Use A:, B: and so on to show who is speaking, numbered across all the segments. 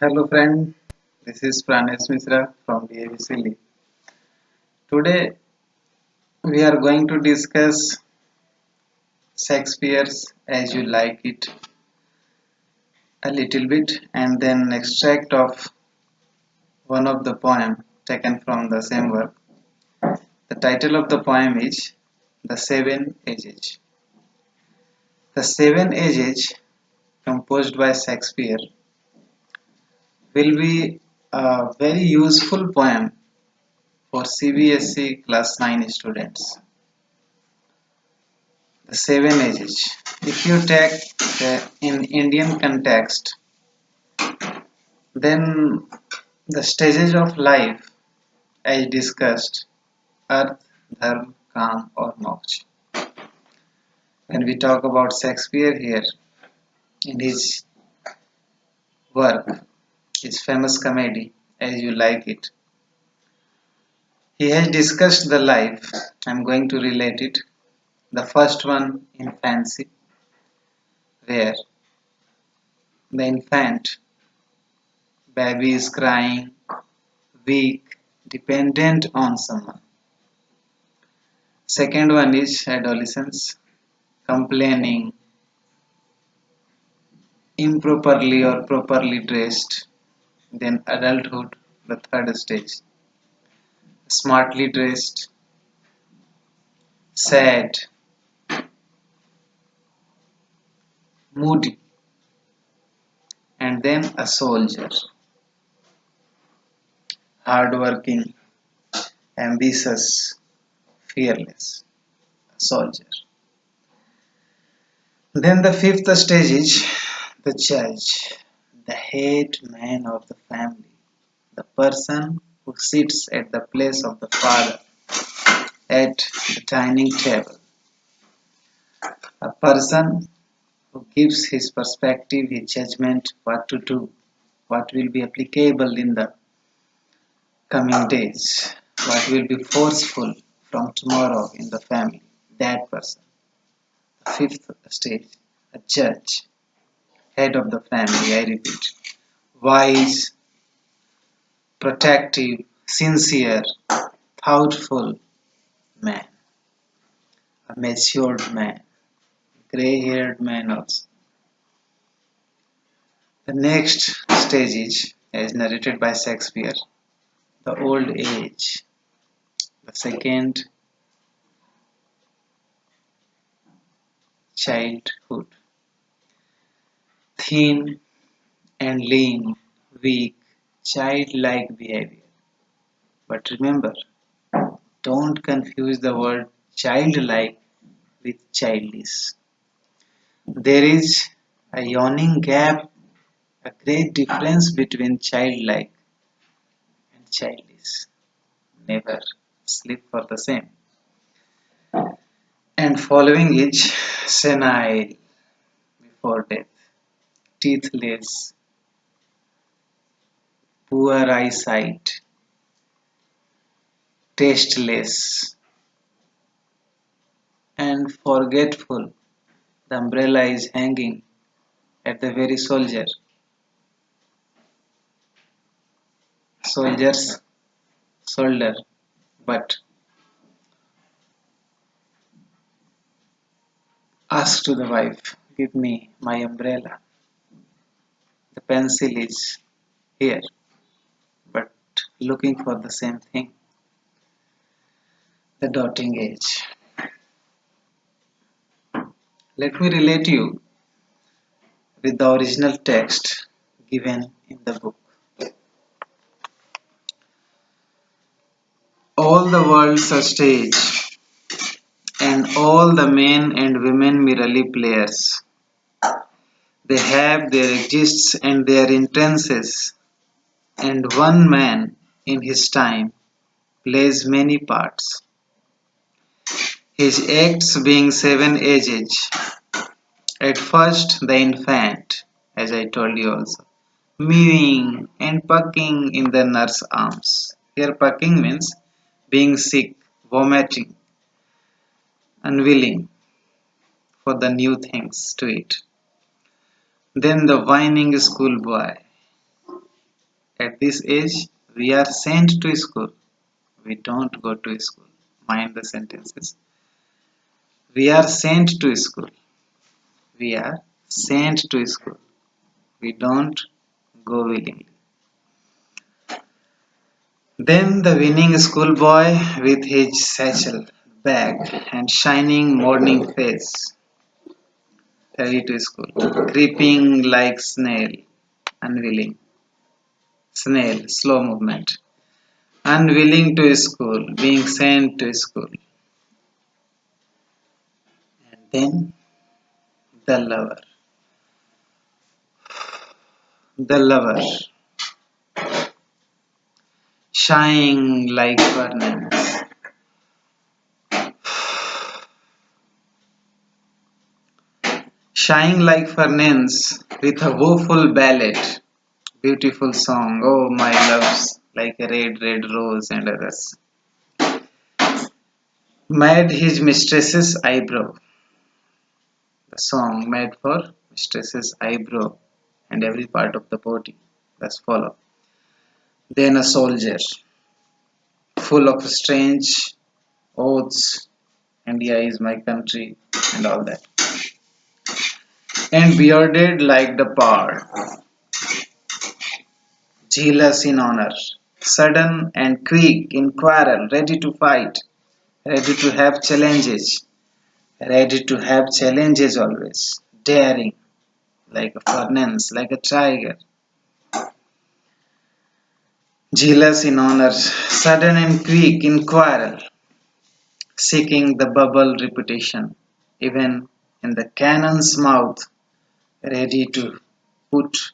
A: Hello friend, this is Pranesh Mishra from DAVC. Today we are going to discuss Shakespeare's As You Like It a little bit and then extract of one of the poem taken from the same work. The title of the poem is The Seven Ages. The Seven Ages, composed by Shakespeare, will be a very useful poem for CBSE class 9 students. The seven ages. If you take in Indian context, then the stages of life, as discussed, Earth, Dharma, Kam, or Moksha. When we talk about Shakespeare here, in his work, his famous comedy, As You Like It, he has discussed the life. I'm going to relate it. The first one, infancy, where the infant baby is crying, weak, dependent on someone. Second one is adolescence, complaining, improperly or properly dressed. Then adulthood, the third stage, smartly dressed, sad, moody, and then a soldier, hardworking, ambitious, fearless, a soldier. Then the fifth stage is the judge, the head man of the family, the person who sits at the place of the father at the dining table, a person who gives his perspective, his judgment, what to do, what will be applicable in the coming days, what will be forceful from tomorrow in the family, that person. The fifth stage, a judge, head of the family, I repeat, wise, protective, sincere, thoughtful man, a matured man, grey-haired man also. The next stage is, as narrated by Shakespeare, the old age. The second, childhood. Thin and lean, weak, childlike behavior. But remember, don't confuse the word childlike with childish. There is a yawning gap, a great difference between childlike and childish. Never slip for the same. And following is senile before death, teethless, poor eyesight, tasteless, and forgetful. The umbrella is hanging at the very soldier's shoulder, but ask to the wife, give me my umbrella. The pencil is here, but looking for the same thing, the dotting age. Let me relate you with the original text given in the book. All the world's a stage, and all the men and women merely players. They have their exists and their intenses, and one man in his time plays many parts. His acts being seven ages. At first the infant, as I told you also, mewing and pucking in the nurse's arms. Here pucking means being sick, vomiting, unwilling for the new things to eat. Then the whining schoolboy, At this age, we are sent to school. We don't go to school. Mind the sentences. We are sent to school. We are sent to school. We don't go willingly. Then the winning schoolboy with his satchel, bag, and shining morning face, ready to school, creeping like snail, unwilling. Snail, slow movement. Unwilling to school, being sent to school. And then the lover. The lover, shining like furnace. Shine like furnace with a woeful ballad, beautiful song, oh my loves, like a red, red rose and others. Made his mistress's eyebrow, the song made for mistress's eyebrow and every part of the body. Let's follow. Then a soldier, full of strange oaths, India is my country, and all that. And bearded like the pard, jealous in honor, sudden and quick in quarrel, ready to fight, ready to have challenges, ready to have challenges always, daring, like a furnace, like a tiger, jealous in honor, sudden and quick in quarrel, seeking the bubble reputation, even in the cannon's mouth, ready to put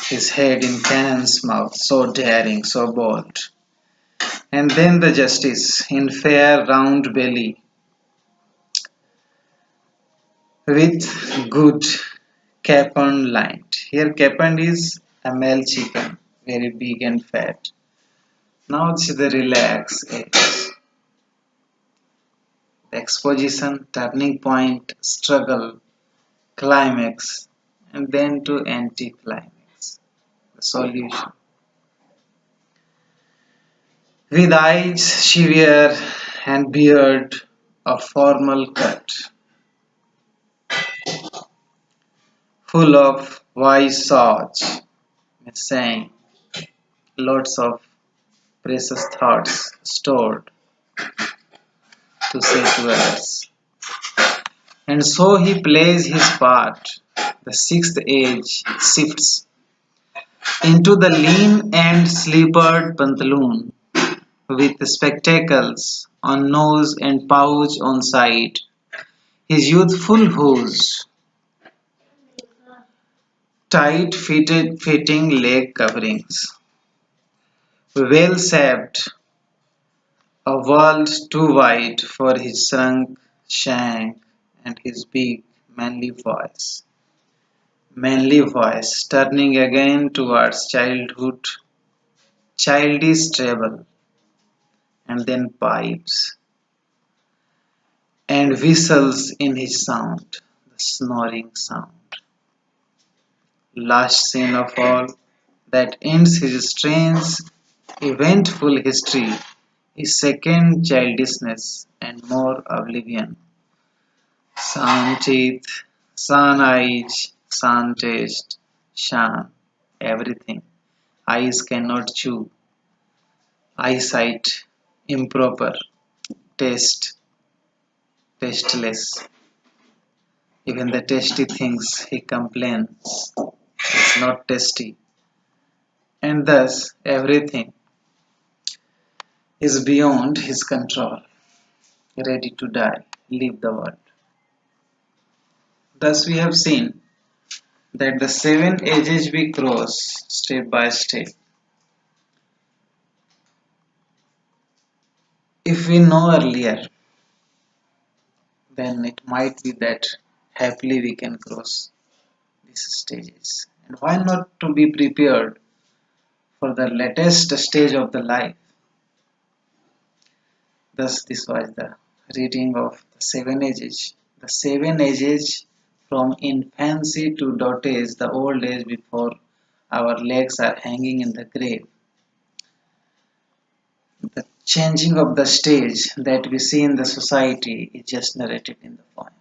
A: his head in cannon's mouth, so daring, so bold. And then the justice, in fair round belly, with good capon lined. Here capon is a male chicken, very big and fat. Now it's the relax age. The exposition, turning point, struggle, climax, and then to anticlimax. The solution. With eyes severe and beard of formal cut, full of wise thoughts, saying lots of precious thoughts stored to say to others. And so he plays his part. The sixth age shifts into the lean and slippered pantaloon with spectacles on nose and pouch on side. His youthful hose, tight fitting leg coverings, well shaped, a world too wide for his shrunk shank and his big manly voice turning again towards childhood, childish treble, and then pipes and whistles in his sound, the snoring sound. Last scene of all that ends his strange, eventful history is second childishness and more oblivion. Sound teeth, sun eyes, sun taste, shan, everything. Eyes cannot chew, eyesight improper, taste tasteless. Even the tasty things he complains is not tasty, and thus everything is beyond his control, ready to die, leave the world. Thus we have seen that the seven ages we cross step by step. If we know earlier, then it might be that happily we can cross these stages. And why not to be prepared for the latest stage of the life? Thus, this was the reading of the seven ages. The seven ages from infancy to dotage, the old age before our legs are hanging in the grave. The changing of the stage that we see in the society is just narrated in the poem.